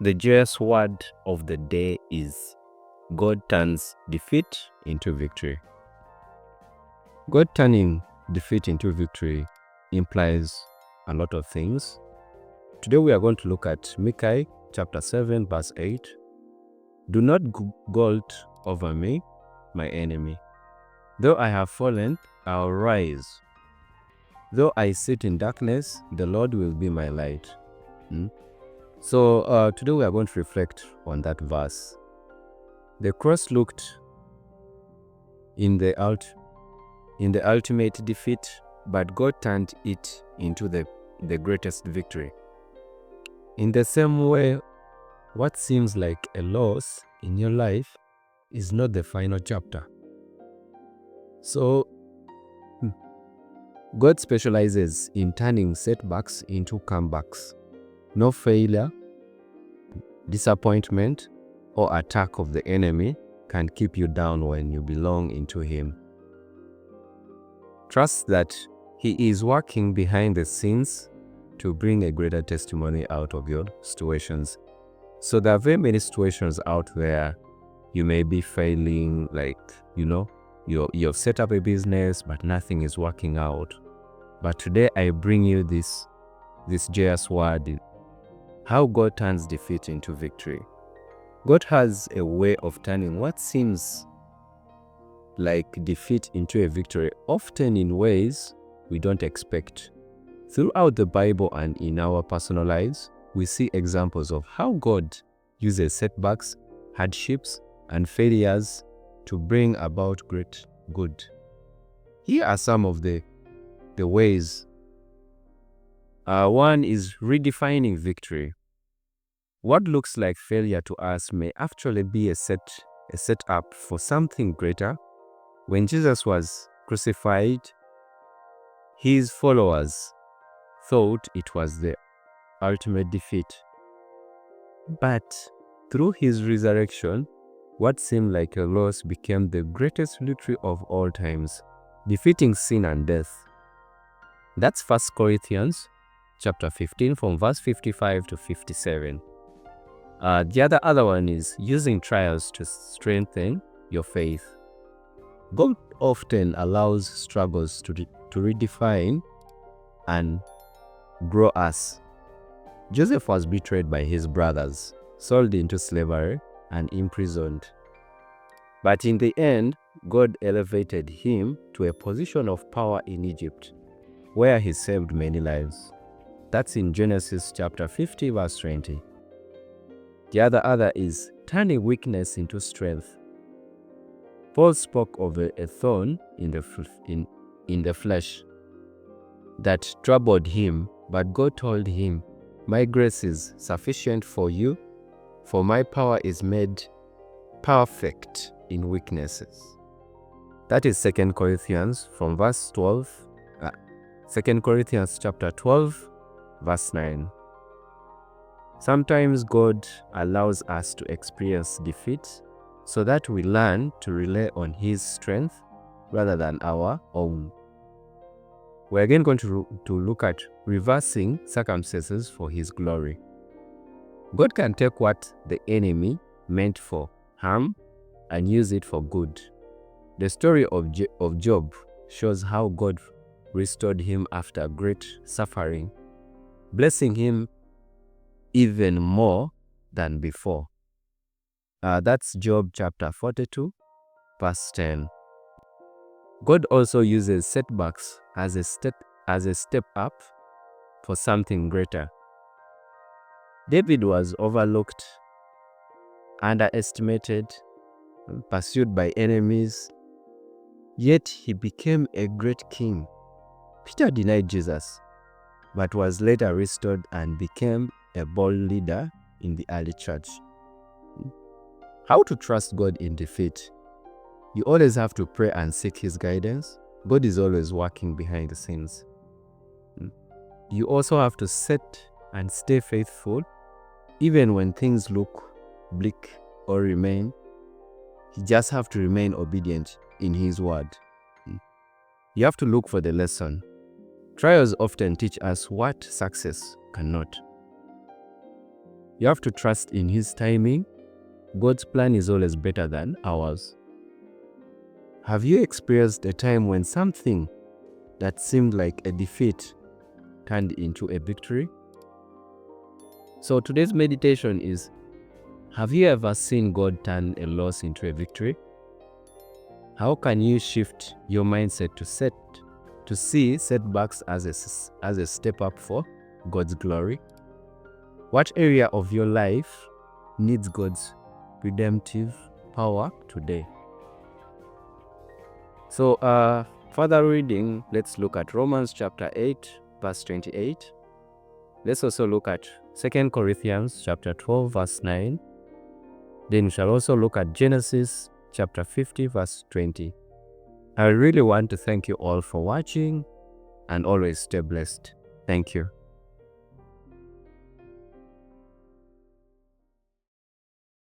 The joyous word of the day is God turns defeat into victory. God turning defeat into victory implies a lot of things. Today we are going to look at Micah chapter 7 verse 8. Do not gloat over me, my enemy. Though I have fallen, I'll rise. Though I sit in darkness, the Lord will be my light. So today we are going to reflect on that verse. The cross looked in the ultimate defeat, but God turned it into the greatest victory. In the same way, what seems like a loss in your life is not the final chapter. So God specializes in turning setbacks into comebacks. No failure, disappointment, or attack of the enemy can keep you down when you belong into Him. Trust that He is working behind the scenes to bring a greater testimony out of your situations. So there are very many situations out there. You may be failing, you've set up a business, but nothing is working out. But today I bring you this joyous word, how God turns defeat into victory. God has a way of turning what seems like defeat into a victory, often in ways we don't expect. Throughout the Bible and in our personal lives, we see examples of how God uses setbacks, hardships, and failures to bring about great good. Here are some of the ways. One is redefining victory. What looks like failure to us may actually be a setup for something greater. When Jesus was crucified, His followers thought it was the ultimate defeat. But through His resurrection, what seemed like a loss became the greatest victory of all times, defeating sin and death. That's 1 Corinthians chapter 15 from verse 55 to 57. The other one is using trials to strengthen your faith. God often allows struggles to redefine and grow us. Joseph was betrayed by his brothers, sold into slavery, and imprisoned. But in the end, God elevated him to a position of power in Egypt, where he saved many lives. That's in Genesis chapter 50 verse 20. The other is turning weakness into strength. Paul spoke of a thorn in the flesh that troubled him, but God told him, "My grace is sufficient for you, for my power is made perfect in weaknesses." That is 2 Corinthians from verse 12. 2 Corinthians chapter 12 verse 9. Sometimes God allows us to experience defeat so that we learn to rely on His strength rather than our own. We're again going to look at reversing circumstances for His glory. God can take what the enemy meant for harm and use it for good. The story of Job shows how God restored him after great suffering, blessing him even more than before. That's Job chapter 42 verse 10. God also uses setbacks as a step up for something greater. David was overlooked, underestimated, pursued by enemies, yet he became a great king. Peter denied Jesus, but was later restored and became a bold leader in the early church. How to trust God in defeat? You always have to pray and seek His guidance. God is always working behind the scenes. You also have to set and stay faithful, even when things look bleak or remain. You just have to remain obedient in His word. You have to look for the lesson. Trials often teach us what success cannot. You have to trust in His timing. God's plan is always better than ours. Have you experienced a time when something that seemed like a defeat turned into a victory? So today's meditation is, have you ever seen God turn a loss into a victory? How can you shift your mindset to see setbacks as a step up for God's glory? What area of your life needs God's redemptive power today? So further reading, let's look at Romans chapter 8 verse 28. Let's also look at 2 Corinthians chapter 12 verse 9. Then we shall also look at Genesis chapter 50 verse 20. I really want to thank you all for watching, and always stay blessed. Thank you.